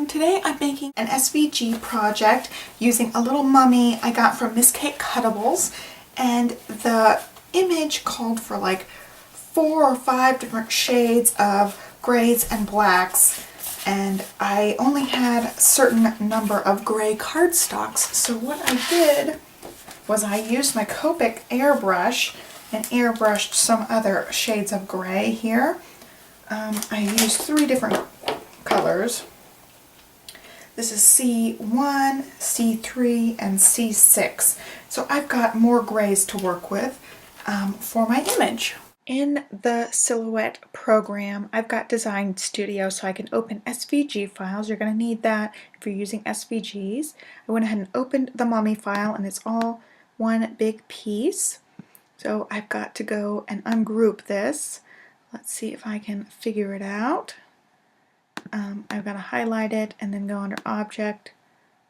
Today I'm making an SVG project using a little mummy I got from Miss Kate Cuttables, and the image called for like 4 or 5 different shades of grays and blacks, and I only had a certain number of gray cardstocks. So what I did was I used my Copic airbrush and airbrushed some other shades of gray here. I used 3 different colors. This is C1, C3, and C6. So I've got more grays to work with for my image. In the Silhouette program, I've got Design Studio, so I can open SVG files. You're going to need that if you're using SVGs. I went ahead and opened the mummy file, and it's all one big piece. So I've got to go and ungroup this. Let's see if I can figure it out. I've got to highlight it and then go under Object,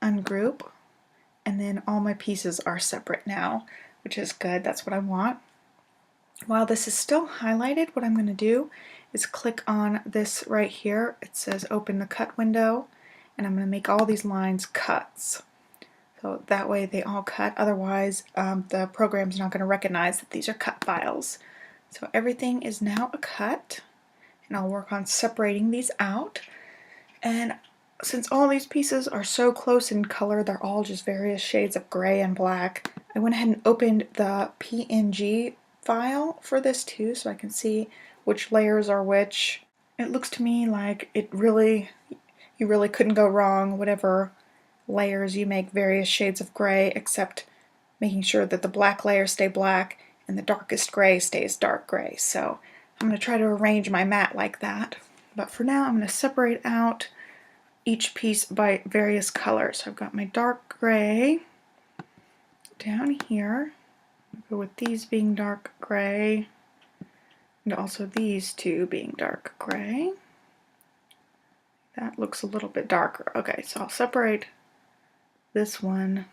Ungroup, and then all my pieces are separate now, which is good. That's what I want. While this is still highlighted, what I'm going to do is click on this right here. It says Open the Cut window, and I'm going to make all these lines cuts. So that way they all cut, otherwise the program's not going to recognize that these are cut files. So everything is now a cut, and I'll work on separating these out. And since all these pieces are so close in color, they're all just various shades of gray and black, I went ahead and opened the PNG file for this too, so I can see which layers are which. It looks to me like you really couldn't go wrong, whatever layers you make various shades of gray, except making sure that the black layers stay black and the darkest gray stays dark gray. So I'm going to try to arrange my mat like that. But for now, I'm going to separate out each piece by various colors. So I've got my dark gray down here. I'll go with these being dark gray, and also these two being dark gray. That looks a little bit darker. Okay, so I'll separate this one.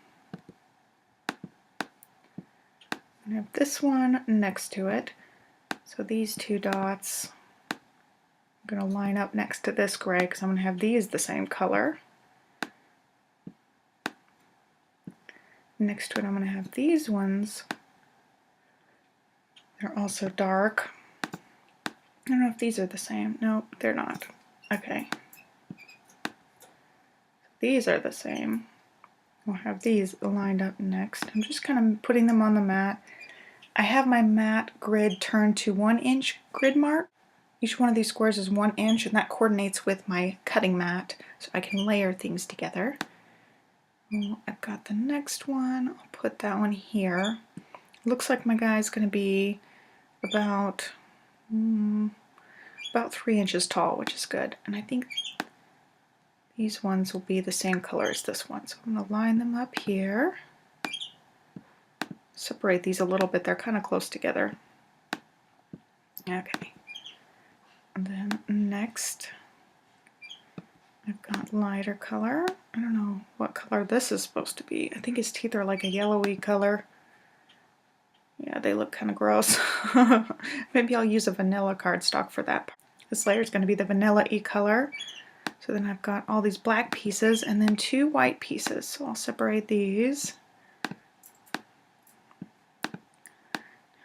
I have this one next to it. So these 2 dots, I'm going to line up next to this gray because I'm going to have these the same color. Next to it I'm going to have these ones. They're also dark. I don't know if these are the same. No, they're not. Okay. These are the same. We'll have these lined up next. I'm just kind of putting them on the mat. I have my mat grid turned to 1-inch grid mark. Each one of these squares is 1 inch, and that coordinates with my cutting mat, so I can layer things together. I've got the next one. I'll put that one here. Looks like my guy's going to be about 3 inches tall, which is good. And I think these ones will be the same color as this one. So I'm going to line them up here. Separate these a little bit. They're kind of close together. Okay. And then next, I've got lighter color. I don't know what color this is supposed to be. I think his teeth are like a yellowy color. Yeah, they look kind of gross. Maybe I'll use a vanilla cardstock for that. This layer is going to be the vanilla-y color. So then I've got all these black pieces and then 2 white pieces. So I'll separate these.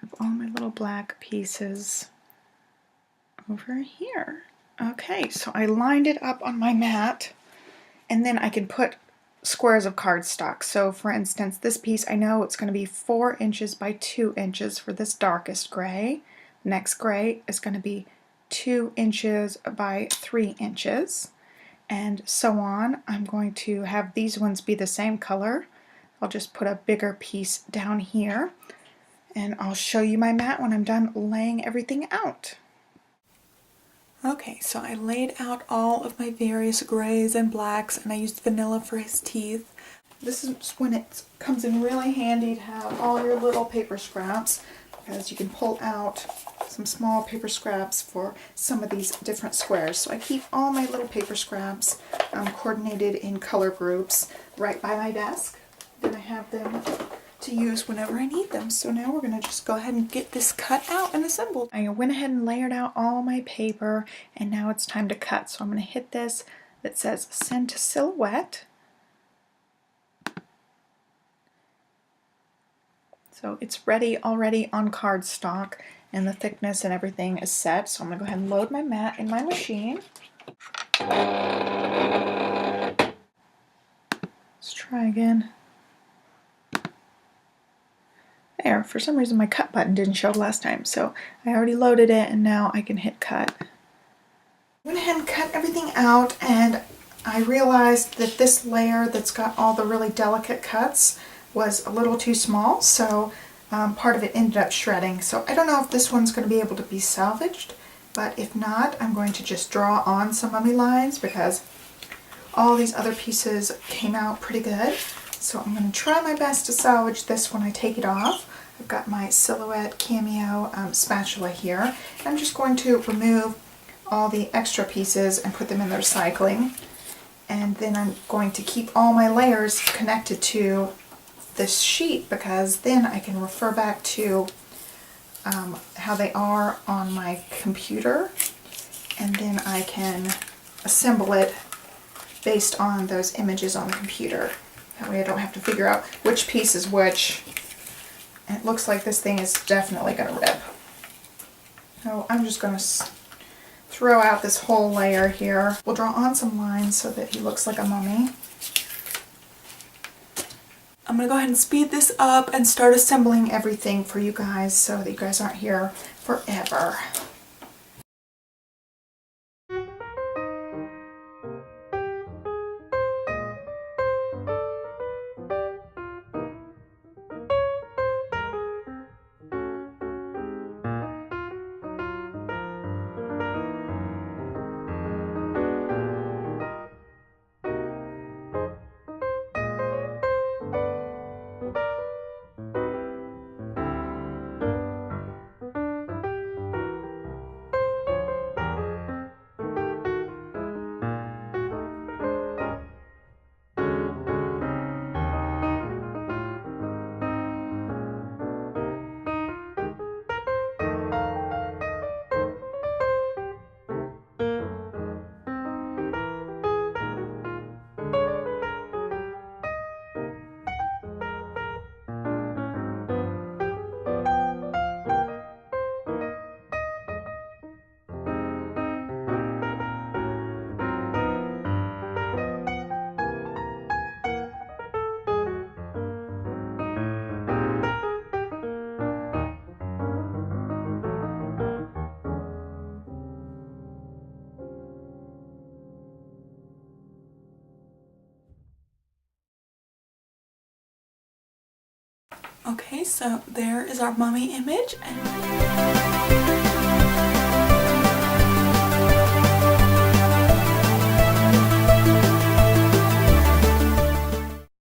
Have all my little black pieces over here. Okay, so I lined it up on my mat, and then I can put squares of cardstock. So for instance, this piece, I know it's going to be 4 inches by 2 inches for this darkest gray. The next gray is going to be 2 inches by 3 inches, and so on. I'm going to have these ones be the same color. I'll just put a bigger piece down here, and I'll show you my mat when I'm done laying everything out. Okay, so I laid out all of my various grays and blacks, and I used vanilla for his teeth. This is when it comes in really handy to have all your little paper scraps, because you can pull out some small paper scraps for some of these different squares. So I keep all my little paper scraps coordinated in color groups right by my desk. Then I have them to use whenever I need them. So now we're going to just go ahead and get this cut out and assembled. I went ahead and layered out all my paper, and now it's time to cut. So I'm going to hit this that says Send to Silhouette. So it's ready already on cardstock, and the thickness and everything is set. So I'm going to go ahead and load my mat in my machine. Let's try again. There, for some reason my cut button didn't show last time, so I already loaded it and now I can hit cut. I went ahead and cut everything out, and I realized that this layer that's got all the really delicate cuts was a little too small, so part of it ended up shredding. So I don't know if this one's going to be able to be salvaged, but if not, I'm going to just draw on some mummy lines because all these other pieces came out pretty good. So I'm going to try my best to salvage this when I take it off. I've got my Silhouette Cameo spatula here. I'm just going to remove all the extra pieces and put them in the recycling. And then I'm going to keep all my layers connected to this sheet because then I can refer back to how they are on my computer, and then I can assemble it based on those images on the computer. That way I don't have to figure out which piece is which. And it looks like this thing is definitely going to rip. So I'm just going to throw out this whole layer here. We'll draw on some lines so that he looks like a mummy. I'm going to go ahead and speed this up and start assembling everything for you guys so that you guys aren't here forever. Okay, so there is our mummy image. And